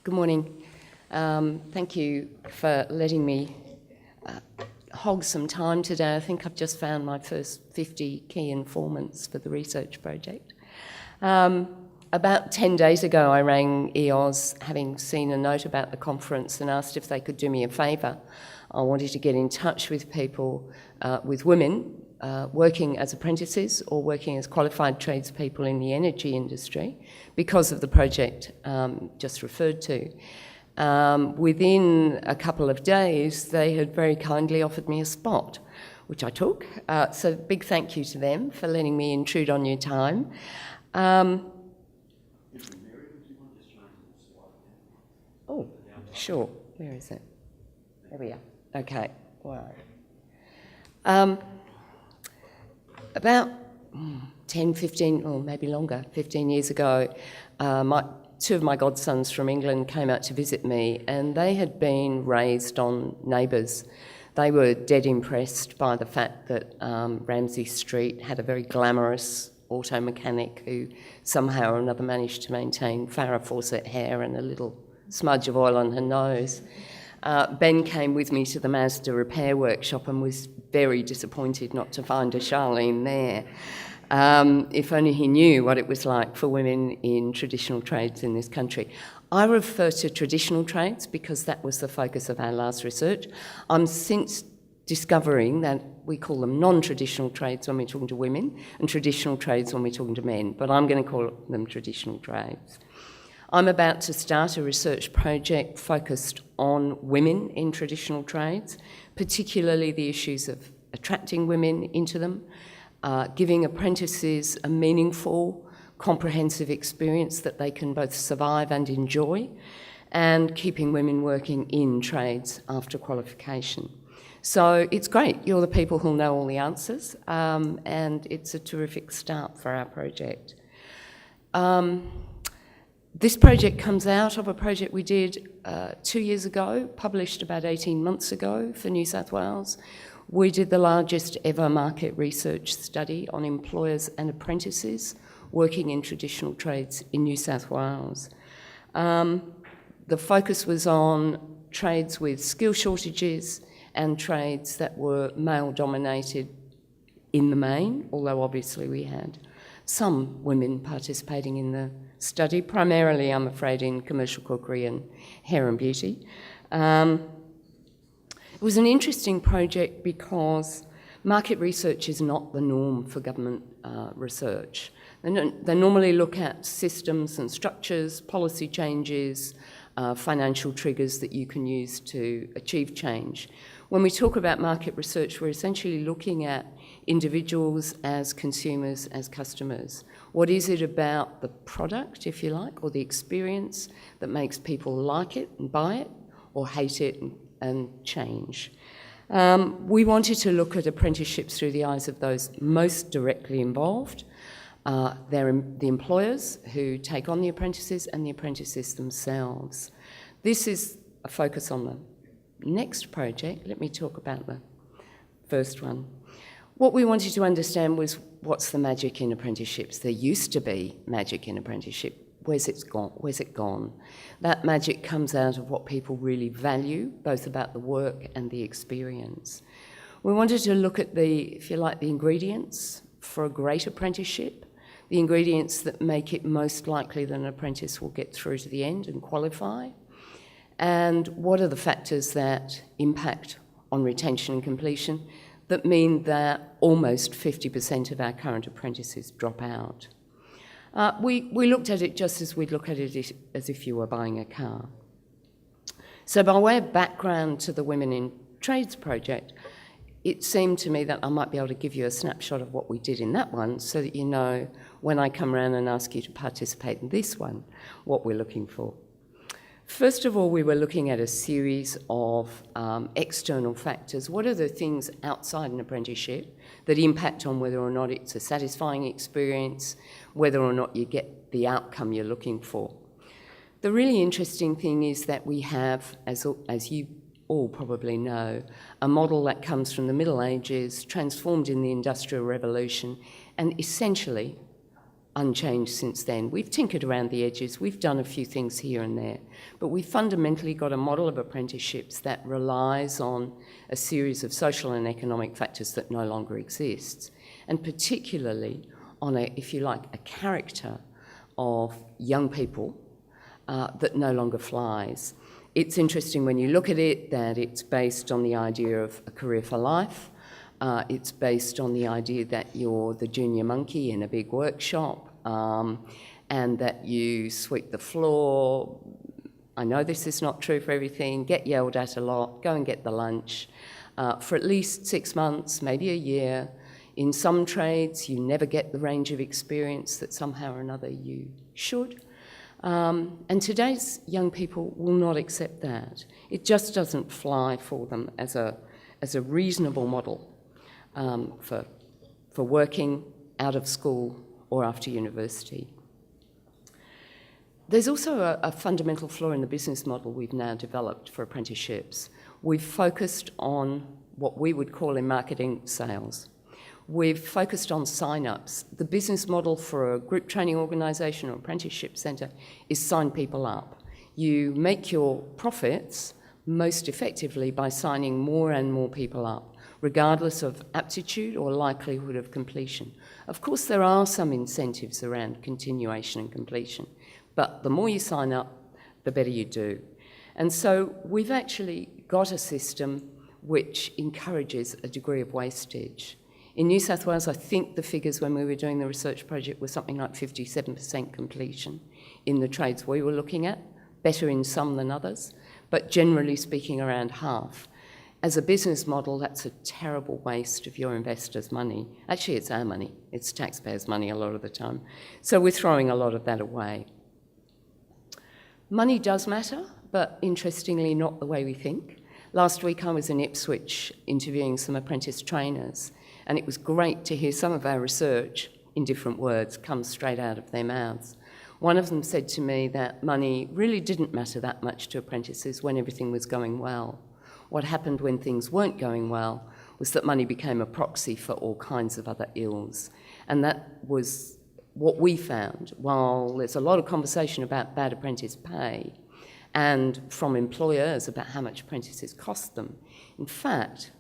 Good morning. Thank you for letting me hog some time today. I think I've just found my first 50 key informants for the research project. About 10 days ago, I rang EOS, having seen a note about the conference, and asked if they could do me a favour. I wanted to get in touch with people, with women, working as apprentices or working as qualified tradespeople in the energy industry because of the project just referred to. Within a couple of days, they had very kindly offered me a spot, which I took. So big thank you to them for letting me intrude on your time. Oh, sure. Where is it? There we are. Okay. All right. About 10, 15, or maybe longer, 15 years ago, two of my godsons from England came out to visit me, and they had been raised on Neighbours. They were dead impressed by the fact that Ramsay Street had a very glamorous auto mechanic who somehow or another managed to maintain Farrah Fawcett hair and a little smudge of oil on her nose. Ben came with me to the Mazda repair workshop and was very disappointed not to find a Charlene there. If only he knew what it was like for women in traditional trades in this country. I refer to traditional trades because that was the focus of our last research. I'm since discovering that we call them non-traditional trades when we're talking to women and traditional trades when we're talking to men, but I'm going to call them traditional trades. I'm about to start a research project focused on women in traditional trades, particularly the issues of attracting women into them, giving apprentices a meaningful, comprehensive experience that they can both survive and enjoy, and keeping women working in trades after qualification. So it's great. You're the people who'll know all the answers, and it's a terrific start for our project. This project comes out of a project we did 2 years ago, published about 18 months ago for New South Wales. We did the largest ever market research study on employers and apprentices working in traditional trades in New South Wales. The focus was on trades with skill shortages and trades that were male-dominated in the main, although obviously we had some women participating in the study, primarily, I'm afraid, in commercial cookery and hair and beauty. It was an interesting project because market research is not the norm for government research. They normally look at systems and structures, policy changes, financial triggers that you can use to achieve change. When we talk about market research, we're essentially looking at individuals as consumers, as customers. What is it about the product, if you like, or the experience that makes people like it and buy it, or hate it and change? We wanted to look at apprenticeships through the eyes of those most directly involved. They're the employers who take on the apprentices and the apprentices themselves. This is a focus on the next project. Let me talk about the first one. What we wanted to understand was what's the magic in apprenticeships. There used to be magic in apprenticeship. Where's it gone? That magic comes out of what people really value, both about the work and the experience. We wanted to look at the ingredients for a great apprenticeship, the ingredients that make it most likely that an apprentice will get through to the end and qualify, and what are the factors that impact on retention and completion that mean that almost 50% of our current apprentices drop out. We looked at it just as we'd look at it as if you were buying a car. So by way of background to the Women in Trades project, it seemed to me that I might be able to give you a snapshot of what we did in that one so that you know when I come around and ask you to participate in this one, what we're looking for. First of all, we were looking at a series of external factors. What are the things outside an apprenticeship that impact on whether or not it's a satisfying experience, whether or not you get the outcome you're looking for? The really interesting thing is that we have, as you all probably know, a model that comes from the Middle Ages, transformed in the Industrial Revolution, and essentially unchanged since then. We've tinkered around the edges, we've done a few things here and there, but we've fundamentally got a model of apprenticeships that relies on a series of social and economic factors that no longer exists, and particularly on a, if you like, a character of young people that no longer flies. It's interesting when you look at it that it's based on the idea of a career for life. It's based on the idea that you're the junior monkey in a big workshop, and that you sweep the floor. I know this is not true for everything, get yelled at a lot, go and get the lunch for at least 6 months, maybe a year. In some trades, you never get the range of experience that somehow or another you should. And today's young people will not accept that. It just doesn't fly for them as a reasonable model for working out of school or after university. There's also a fundamental flaw in the business model we've now developed for apprenticeships. We've focused on what we would call in marketing sales. We've focused on sign-ups. The business model for a group training organisation or apprenticeship centre is sign people up. You make your profits most effectively by signing more and more people up, regardless of aptitude or likelihood of completion. Of course, there are some incentives around continuation and completion, but the more you sign up, the better you do. And so we've actually got a system which encourages a degree of wastage. In New South Wales, I think the figures when we were doing the research project were something like 57% completion in the trades we were looking at, better in some than others, but generally speaking around half. As a business model, that's a terrible waste of your investors' money. Actually, it's our money. It's taxpayers' money a lot of the time. So we're throwing a lot of that away. Money does matter, but interestingly not the way we think. Last week I was in Ipswich interviewing some apprentice trainers, and it was great to hear some of our research, in different words, come straight out of their mouths. One of them said to me that money really didn't matter that much to apprentices when everything was going well. What happened when things weren't going well was that money became a proxy for all kinds of other ills. And that was what we found. While there's a lot of conversation about bad apprentice pay and from employers about how much apprentices cost them, in fact,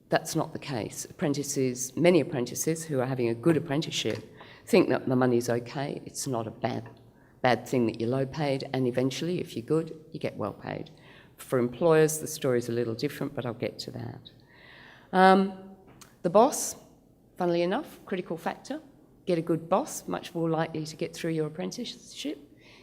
that's not the case. Many apprentices who are having a good apprenticeship think that the money's okay. It's not a bad thing that you're low paid, and eventually, if you're good, you get well paid. For employers, the story's a little different, but I'll get to that. The boss, funnily enough, critical factor. Get a good boss, much more likely to get through your apprenticeship.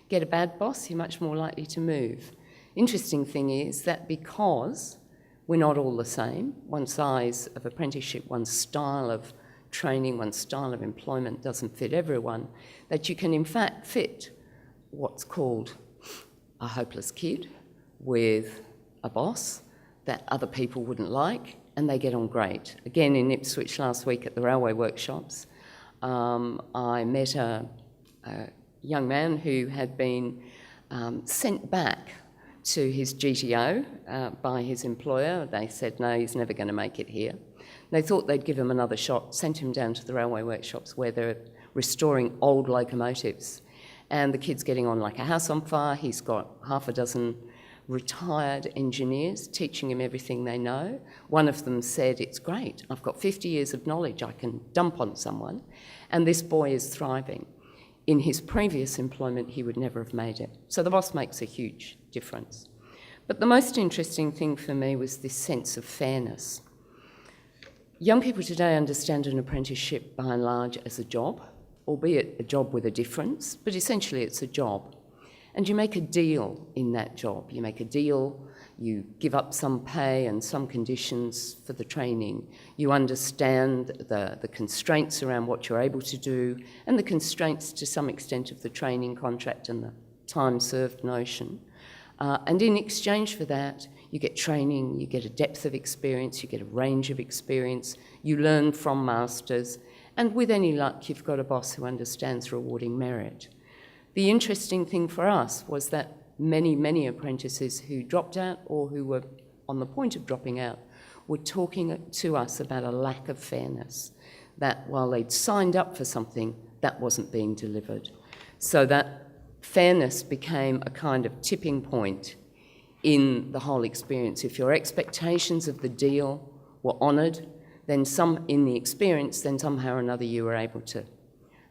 Get a bad boss, you're much more likely to move. Interesting thing is that because we're not all the same, one size of apprenticeship, one style of training, one style of employment doesn't fit everyone, that you can in fact fit what's called a hopeless kid with a boss that other people wouldn't like, and they get on great. Again, in Ipswich last week at the railway workshops, I met a young man who had been sent back to his GTO by his employer. They said, no, he's never going to make it here. They thought they'd give him another shot, sent him down to the railway workshops where they're restoring old locomotives. And the kid's getting on like a house on fire. He's got half a dozen retired engineers teaching him everything they know. One of them said, it's great, I've got 50 years of knowledge I can dump on someone, and this boy is thriving. In his previous employment, he would never have made it. So the boss makes a huge difference. But the most interesting thing for me was this sense of fairness. Young people today understand an apprenticeship by and large as a job, albeit a job with a difference, but essentially it's a job. And you make a deal in that job. You make a deal, you give up some pay and some conditions for the training. You understand the constraints around what you're able to do and the constraints to some extent of the training contract and the time served notion. And in exchange for that, you get training, you get a depth of experience, you get a range of experience, you learn from masters, and with any luck, you've got a boss who understands rewarding merit. The interesting thing for us was that many apprentices who dropped out or who were on the point of dropping out were talking to us about a lack of fairness, that while they'd signed up for something, that wasn't being delivered. So that fairness became a kind of tipping point in the whole experience. If your expectations of the deal were honoured, then in the experience, then somehow or another you were able to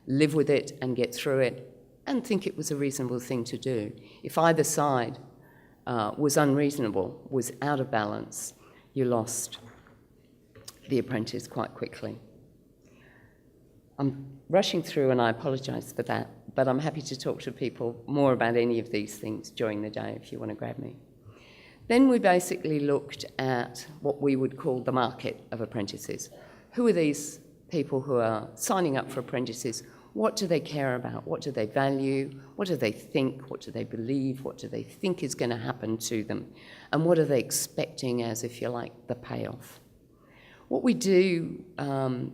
live with it and get through it and think it was a reasonable thing to do. If either side was unreasonable, was out of balance, you lost the apprentice quite quickly. I'm rushing through and I apologise for that, but I'm happy to talk to people more about any of these things during the day if you want to grab me. Then we basically looked at what we would call the market of apprentices. Who are these people who are signing up for apprentices? What do they care about? What do they value? What do they think? What do they believe? What do they think is going to happen to them? And what are they expecting as, if you like, the payoff? What we do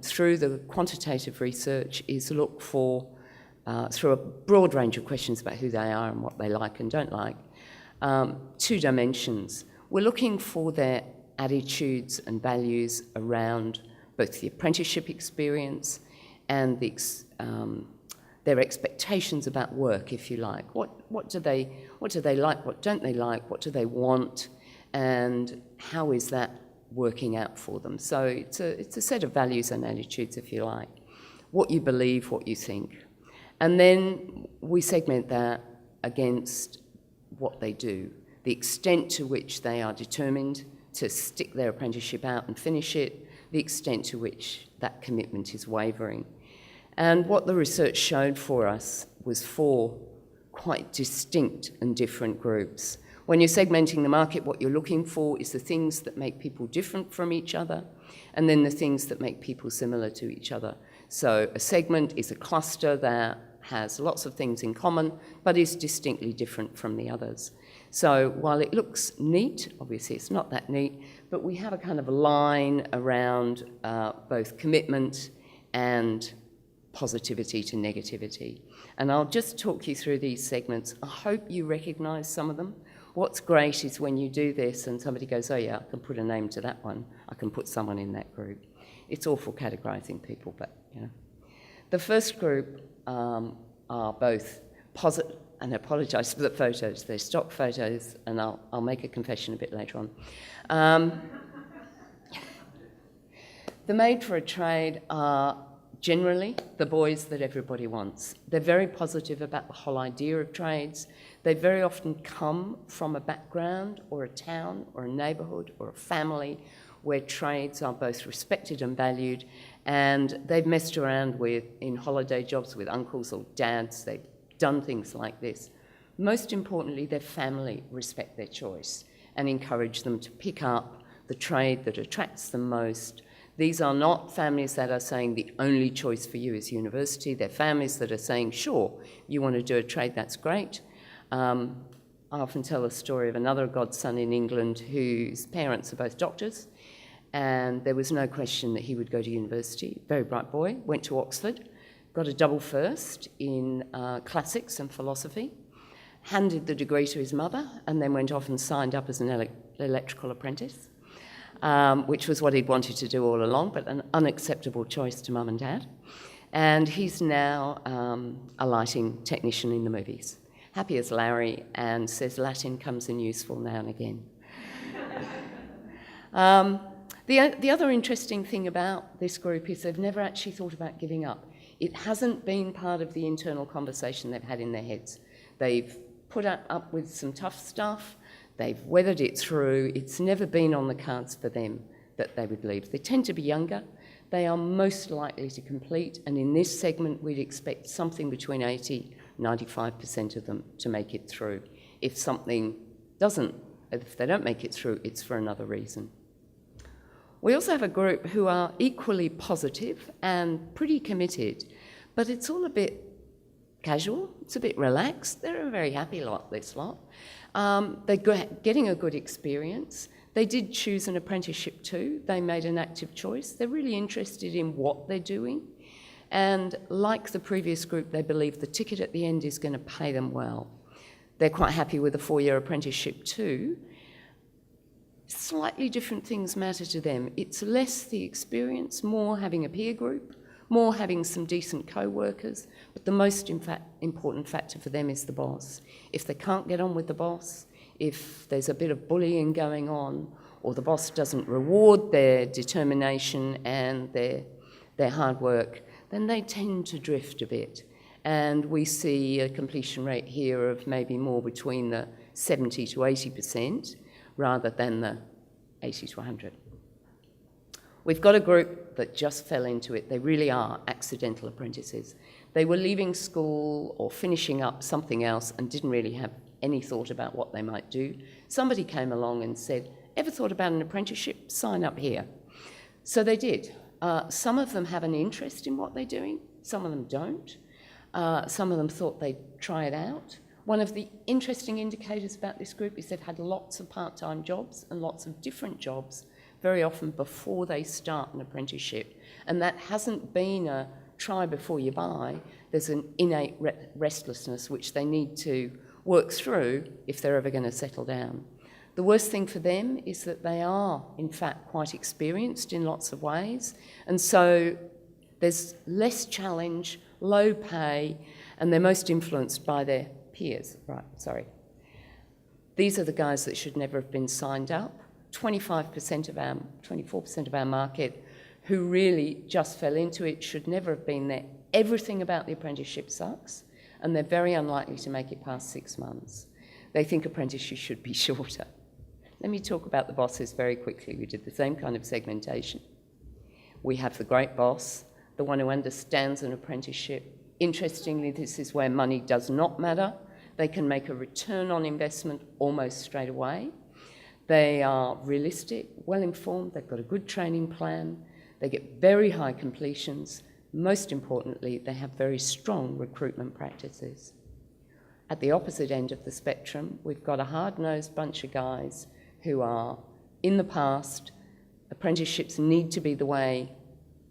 through the quantitative research is look for, through a broad range of questions about who they are and what they like and don't like, two dimensions. We're looking for their attitudes and values around both the apprenticeship experience and their expectations about work, if you like. What do they like? What don't they like? What do they want? And how is that working out for them? So it's a set of values and attitudes, if you like. What you believe, what you think. And then we segment that against what they do, the extent to which they are determined to stick their apprenticeship out and finish it, the extent to which that commitment is wavering. And what the research showed for us was 4 quite distinct and different groups. When you're segmenting the market, what you're looking for is the things that make people different from each other, and then the things that make people similar to each other. So a segment is a cluster that has lots of things in common, but is distinctly different from the others. So while it looks neat, obviously it's not that neat, but we have a kind of line around both commitment and positivity to negativity. And I'll just talk you through these segments. I hope you recognise some of them. What's great is when you do this and somebody goes, oh yeah, I can put a name to that one, I can put someone in that group. It's awful categorising people, but you know. The first group are both positive, and I apologise for the photos, they're stock photos, and I'll make a confession a bit later on. The made for a trade are generally the boys that everybody wants. They're very positive about the whole idea of trades. They very often come from a background or a town or a neighbourhood or a family where trades are both respected and valued, and they've messed around in holiday jobs with uncles or dads. They've done things like this. Most importantly, their family respect their choice and encourage them to pick up the trade that attracts them most. These are not families that are saying the only choice for you is university. They're families that are saying, sure, you want to do a trade, that's great. I often tell a story of another godson in England whose parents are both doctors, and there was no question that he would go to university. Very bright boy, went to Oxford, got a double first in classics and philosophy, handed the degree to his mother, and then went off and signed up as an electrical apprentice, which was what he'd wanted to do all along, but an unacceptable choice to mum and dad. And he's now a lighting technician in the movies. Happy as Larry, and says Latin comes in useful now and again. The other interesting thing about this group is they've never actually thought about giving up. It hasn't been part of the internal conversation they've had in their heads. They've put up with some tough stuff, they've weathered it through. It's never been on the cards for them that they would leave. They tend to be younger, they are most likely to complete, and in this segment we'd expect something between 80-95% of them to make it through. If they don't make it through, it's for another reason. We also have a group who are equally positive and pretty committed, but it's all a bit casual, it's a bit relaxed. They're a very happy lot, this lot. They're getting a good experience. They did choose an apprenticeship too. They made an active choice. They're really interested in what they're doing. And like the previous group, they believe the ticket at the end is going to pay them well. They're quite happy with a 4-year apprenticeship too. Slightly different things matter to them. It's less the experience, more having a peer group more having some decent co-workers, but the most important factor for them is the boss. If they can't get on with the boss, if there's a bit of bullying going on, or the boss doesn't reward their determination and their hard work, then they tend to drift a bit. And we see a completion rate here of maybe more between the 70 to 80% rather than the 80 to 100. We've got a group that just fell into it. They really are accidental apprentices. They were leaving school or finishing up something else and didn't really have any thought about what they might do. Somebody came along and said, ever thought about an apprenticeship? Sign up here. So they did. Some of them have an interest in what they're doing. Some of them don't. Some of them thought they'd try it out. One of the interesting indicators about this group is they've had lots of part-time jobs and lots of different jobs, very often before they start an apprenticeship. And that hasn't been a try before you buy. There's an innate restlessness which they need to work through if they're ever going to settle down. The worst thing for them is that they are, in fact, quite experienced in lots of ways. And so there's less challenge, low pay, and they're most influenced by their peers. Right, sorry. These are the guys that should never have been signed up. 24% of our market who really just fell into it should never have been there. Everything about the apprenticeship sucks, and they're very unlikely to make it past 6 months. They think apprenticeships should be shorter. Let me talk about the bosses very quickly. We did the same kind of segmentation. We have the great boss, the one who understands an apprenticeship. Interestingly, this is where money does not matter. They can make a return on investment almost straight away. They are realistic, well-informed, they've got a good training plan, they get very high completions. Most importantly, they have very strong recruitment practices. At the opposite end of the spectrum, we've got a hard-nosed bunch of guys who are, in the past, apprenticeships need to be the way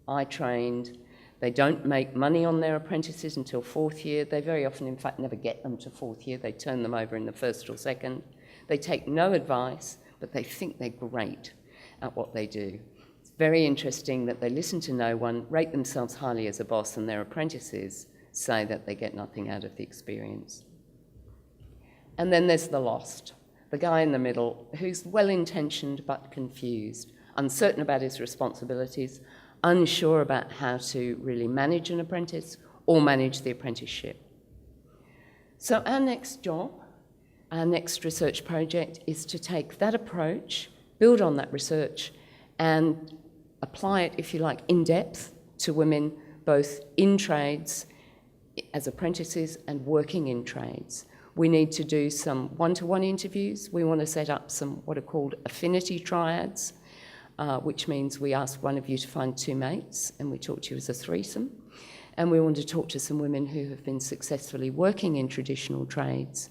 I trained. They don't make money on their apprentices until 4th year. They very often, in fact, never get them to 4th year. They turn them over in the 1st or 2nd. They take no advice, but they think they're great at what they do. It's very interesting that they listen to no one, rate themselves highly as a boss, and their apprentices say that they get nothing out of the experience. And then there's the lost, the guy in the middle who's well-intentioned but confused, uncertain about his responsibilities, unsure about how to really manage an apprentice or manage the apprenticeship. So our next job, our next research project, is to take that approach, build on that research, and apply it, if you like, in depth to women, both in trades as apprentices and working in trades. We need to do some one-to-one interviews. We want to set up some what are called affinity triads, which means we ask one of you to find 2 mates and we talk to you as a threesome. And we want to talk to some women who have been successfully working in traditional trades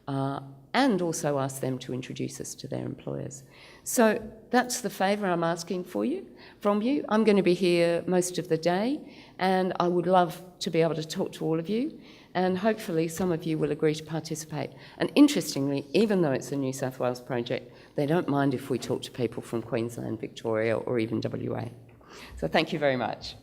and also ask them to introduce us to their employers. So that's the favour I'm asking from you. I'm going to be here most of the day, and I would love to be able to talk to all of you, and hopefully some of you will agree to participate. And interestingly, even though it's a New South Wales project, they don't mind if we talk to people from Queensland, Victoria, or even WA. So thank you very much.